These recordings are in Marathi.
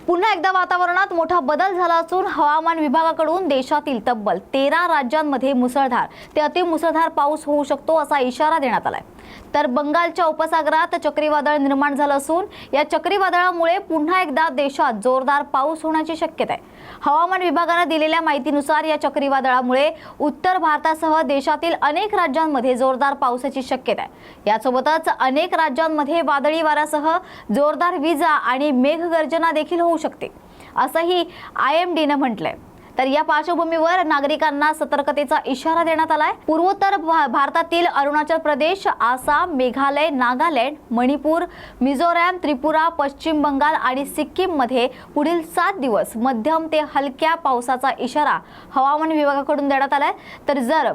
पुन्हा एकदा वातावरणात मोठा बदल झाला असून हवामान विभागाकडून देशातील तब्बल 13 राज्यांमध्ये मुसळधार ते अतिमुसळधार पाऊस होऊ शकतो असा इशारा देण्यात आलाय। तर बंगालच्या उपसागरात चक्रीवादळ निर्माण झालं असून या चक्रीवादळामुळे पुन्हा एकदा देशात जोरदार पाऊस होण्याची शक्यता आहे। हवामान विभागाने दिलेल्या माहितीनुसार या चक्रीवादळामुळे उत्तर भारतासह देशातील अनेक राज्यांमध्ये जोरदार पावसाची शक्यता आहे। यासोबतच अनेक राज्यांमध्ये वादळी वाऱ्यासह जोरदार विजा आणि मेघगर्जना देखील होऊ शकते असंही IMDने म्हटलंय। तर या पार्श्वभूमीवर नागरिकांना सतर्कतेचा इशारा देण्यात आलाय। पूर्वोत्तर भारतातील अरुणाचल प्रदेश, आसाम, मेघालय, नागालँड, मणिपूर, मिझोरम, त्रिपुरा, पश्चिम बंगाल आणि सिक्कीम मध्ये पुढील 7 दिवस मध्यम ते हलक्या पावसाचा इशारा हवामान विभागाकडून देण्यात आलाय।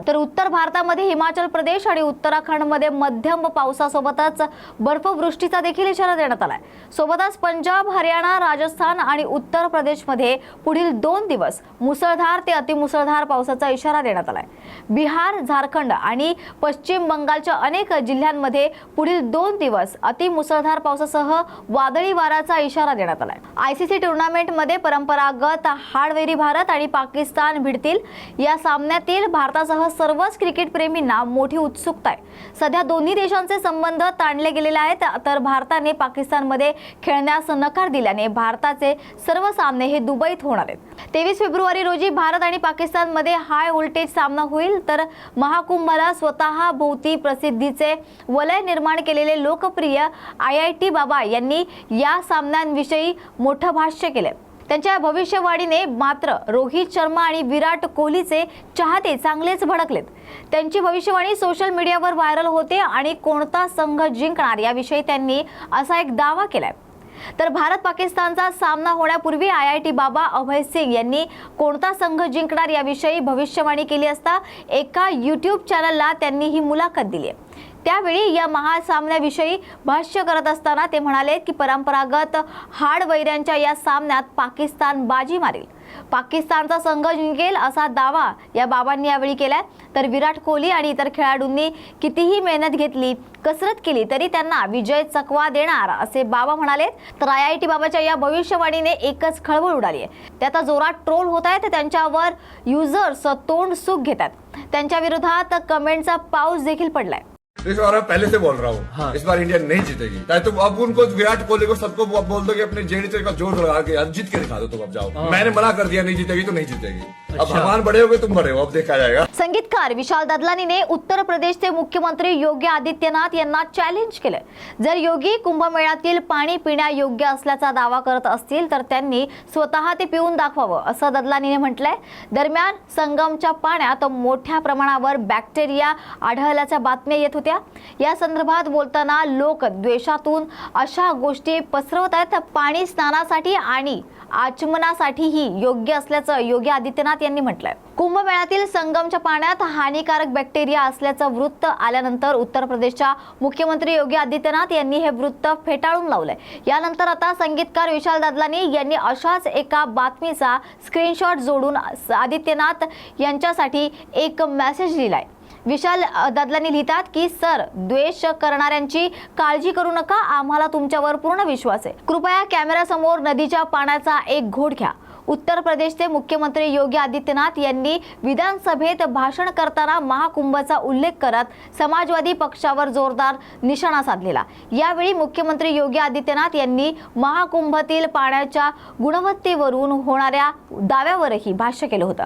तर उत्तर भारतामध्ये हिमाचल प्रदेश आणि उत्तराखंडमध्ये मध्यम पावसासोबतच बर्फवृष्टीचा देखील इशारा देण्यात आलाय। सोबतच पंजाब, हरियाणा, राजस्थान आणि उत्तर प्रदेशमध्ये पुढील 2 दिवस मुसळधार ते अतिमुसळधार पावसाचा इशारा देण्यात आलाय। बिहार, झारखंड आणि पश्चिम बंगालच्या अनेक जिल्ह्यांमध्ये पुढील 2 दिवस अतिमुसळधार पावसासह वादळी वाऱ्याचा इशारा देण्यात आलाय। ICC टुर्नामेंटमध्ये परंपरागत हाडवैरी भारत आणि पाकिस्तान भिडतील। या सामन्यातील भारतासह सर्वच क्रिकेट प्रेमींना मोठी उत्सुकता आहे। सध्या दोन्ही देशांचे संबंध ताणले गेलेले आहेत, तर भारताने पाकिस्तानमध्ये खेळण्यास नकार दिल्याने भारताचे सर्व सामने हे दुबईत होणार आहेत। 23 फेब्रुवारी रोजी भारत आणि पाकिस्तान मध्ये हाय व्होल्टेज सामना होईल। तर महाकुंभाला स्वतः भोवती प्रसिद्धीचे वलय निर्माण केलेले लोकप्रिय IIT बाबा यांनी या सामन्यांविषयी मोठं भाष्य केले। त्यांच्या भविष्यवाणीने मात्र रोहित शर्मा आणि विराट कोहलीचे चाहते चांगलेच भडकलेत। त्यांची भविष्यवाणी सोशल मीडियावर व्हायरल होते आणि कोणता संघ जिंकणार याविषयी त्यांनी असा एक दावा केलाय। तर भारत पाकिस्तानचा सामना होण्यापूर्वी IIT बाबा अभय सिंग यांनी कोणता संघ जिंकणार याविषयी भविष्यवाणी केली असता एका YouTube चॅनलला त्यांनी ही मुलाखत दिली आहे। त्यावेळी या महासामन्याविषयी भाष्य करत असताना ते म्हणाले की परंपरागत हाडवैऱ्यांच्या या सामन्यात पाकिस्तान बाजी मारेल, पाकिस्तानचा संघ जिंकेल असा दावा या बाबांनी यावेळी केलाय। तर विराट कोहली आणि इतर खेळाडूंनी कितीही मेहनत घेतली, कसरत केली तरी त्यांना विजय चकवा देणार असे बाबा म्हणाले। तर IIT बाबाच्या या भविष्यवाणीने एकच खळबळ उडाली आहे। ते आता जोरात ट्रोल होत आहेत, त्यांच्यावर युजर्स तोंड सुख घेतात, त्यांच्या विरोधात कमेंटचा पाऊस देखील पडलाय। इस बार मैं पहले से बोल रहा हूँ, हाँ। इस बार इंडिया नहीं जीतेगी। चाहे तुम अब उनको विराट कोहली को सबको बोल दो कि अपने जेडी का जोर लगा के अब जीत के दिखा दो, तुम अब जाओ। मैंने मना कर दिया नहीं जीतेगी तो नहीं जीतेगी। अब भगवान बड़े हो गए, तुम बड़े हो, अब देखा जाएगा। संगीतकार विशाल ददलानीने उत्तर प्रदेशचे मुख्यमंत्री योगी आदित्यनाथ यांना चॅलेंज केले। जर योगी कुंभमेळ्यातील पाणी पिण्यायोग्य असल्याचा दावा करत असतील तर त्यांनी स्वतः ते पिऊन दाखवावं असं ददलानीने म्हटलंय। दरम्यान संगमच्या पाण्यात मोठ्या प्रमाणावर बॅक्टेरिया आढळल्याच्या बातम्या येत होत्या। या संदर्भात बोलताना लोक द्वेषातून अशा गोष्टी पसरवत आहेत। पाणी स्नानासाठी आणि आचमनासाठीही योग्य असल्याचं योगी आदित्यनाथ यांनी म्हटलंय। कुंभमेळ्यातील संगमच्या पाण्यात हानिकारक बॅक्टेरिया असल्याचं वृत्त आल्यानंतर उत्तर प्रदेशच्या मुख्यमंत्री योगी आदित्यनाथ यांनी हे वृत्त फेटाळून लावलंय। यानंतर आता संगीतकार विशाल ददलानी यांनी अशाच एका बातमीचा स्क्रीनशॉट जोडून आदित्यनाथ यांच्यासाठी एक मेसेज लिहिलाय। विशाल ददलानी लिहितात की सर, द्वेष करणाऱ्यांची काळजी करू नका, आम्हाला तुमच्यावर पूर्ण विश्वास आहे। कृपया कॅमेऱ्यासमोर नदीच्या पाण्याचा एक घोट घ्या। उत्तर प्रदेशचे मुख्यमंत्री योगी आदित्यनाथ यांनी विधानसभेत भाषण करताना महाकुंभचा उल्लेख करत समाजवादी पक्षावर जोरदार निशाणा साधलेला। यावेळी मुख्यमंत्री योगी आदित्यनाथ यांनी महाकुंभातील पाण्याच्या गुणवत्तेवरून होणाऱ्या दाव्यावरही भाष्य केलं होतं।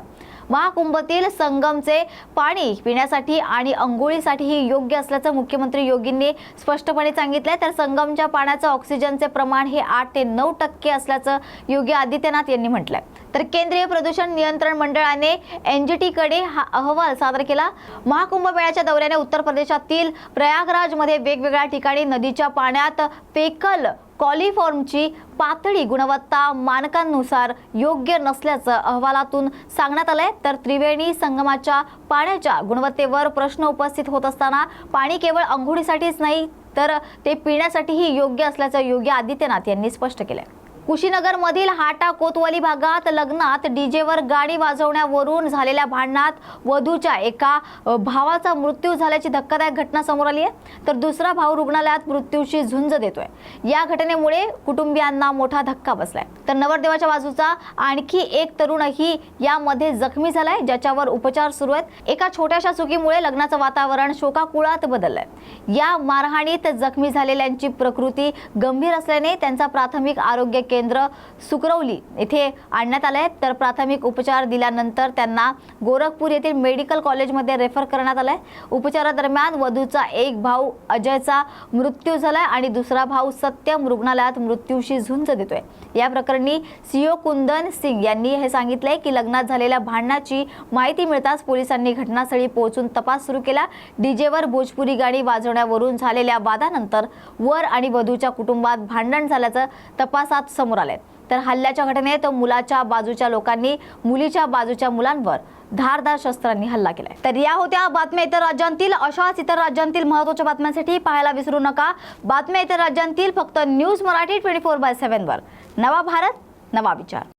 महाकुंभातील संगमचे पाणी पिण्यासाठी आणि अंघोळीसाठीही योग्य असल्याचं मुख्यमंत्री योगींनी स्पष्टपणे सांगितलंय। तर संगमच्या पाण्याचं ऑक्सिजनचे प्रमाण हे 8 ते 9% असल्याचं योगी आदित्यनाथ यांनी म्हटलंय। तर केंद्रीय प्रदूषण नियंत्रण मंडळाने NGT कडे हा अहवाल सादर केला। महाकुंभमेळ्याच्या दौऱ्याने उत्तर प्रदेशातील प्रयागराजमध्ये वेगवेगळ्या ठिकाणी नदीच्या पाण्यात फेकल कॉलिफॉर्मची पातळी गुणवत्ता मानकांनुसार योग्य नसल्याचं अहवालातून सांगण्यात आलंय। तर त्रिवेणी संगमाच्या पाण्याच्या गुणवत्तेवर प्रश्न उपस्थित होत असताना पाणी केवळ अंघोळीसाठीच नाही तर ते पिण्यासाठीही योग्य असल्याचं योगी आदित्यनाथ यांनी स्पष्ट केलंय। कुशीनगरमधील हाटा कोतवाली भागात लग्नात डीजेवर गाणी वाजवण्यावरून झालेल्या भांडणात वधूच्या एका भावाचा मृत्यू झाल्याची धक्कादायक घटना समोर आली आहे, तर दुसरा भाऊ रुग्णालयात मृत्यूशी झुंज देतोय। या घटनेमुळे कुटुंबियांना मोठा धक्का बसलाय। तर नवरदेवाच्या बाजूचा आणखी एक तरुणही यामध्ये जखमी झालाय, ज्याच्यावर उपचार सुरू आहेत। एका छोट्याशा चुकीमुळे लग्नाचं वातावरण शोकाकुळात बदललंय। या मारहाणीत जखमी झालेल्यांची प्रकृती गंभीर असल्याने त्यांचा प्राथमिक आरोग्य केंद्र सुकरवली येथे आणण्यात आले, तर प्राथमिक उपचार दिल्यानंतर त्यांना गोरखपूर येथील मेडिकल कॉलेजमध्ये रेफर करण्यात आले। उपचारादरम्यान वधूचा एक भाऊ अजयचा मृत्यू झालाय आणि दुसरा भाऊ सत्यम रुग्णालयात मृत्यूशी झुंज देतोय। या प्रकरणी सीओ कुंदन सिंग यांनी हे सांगितले की लग्नात झालेल्या भांडणाची माहिती मिळताच पोलिसांनी घटनास्थळी पोहोचून तपास सुरू केला। डीजेवर भोजपुरी गाणी वाजवण्यावरून झालेल्या वादानंतर वर आणि वधूच्या कुटुंबात भांडण झाल्याचं तपासात समोर आलंय। तर हल्ल्याच्या घटनेत मुलाच्या बाजूच्या लोकांनी मुलीच्या बाजूच्या मुलांवर धारदार शस्त्रांनी हल्ला केलाय। तर या होत्या बातम्या इतर राज्यांतील। अशाच इतर राज्यांतील महत्त्वाच्या बातम्यांसाठी पाहायला विसरू नका बातम्या इतर राज्यांतील फक्त न्यूज मराठी 24/7 वर। नवा भारत नवा विचार।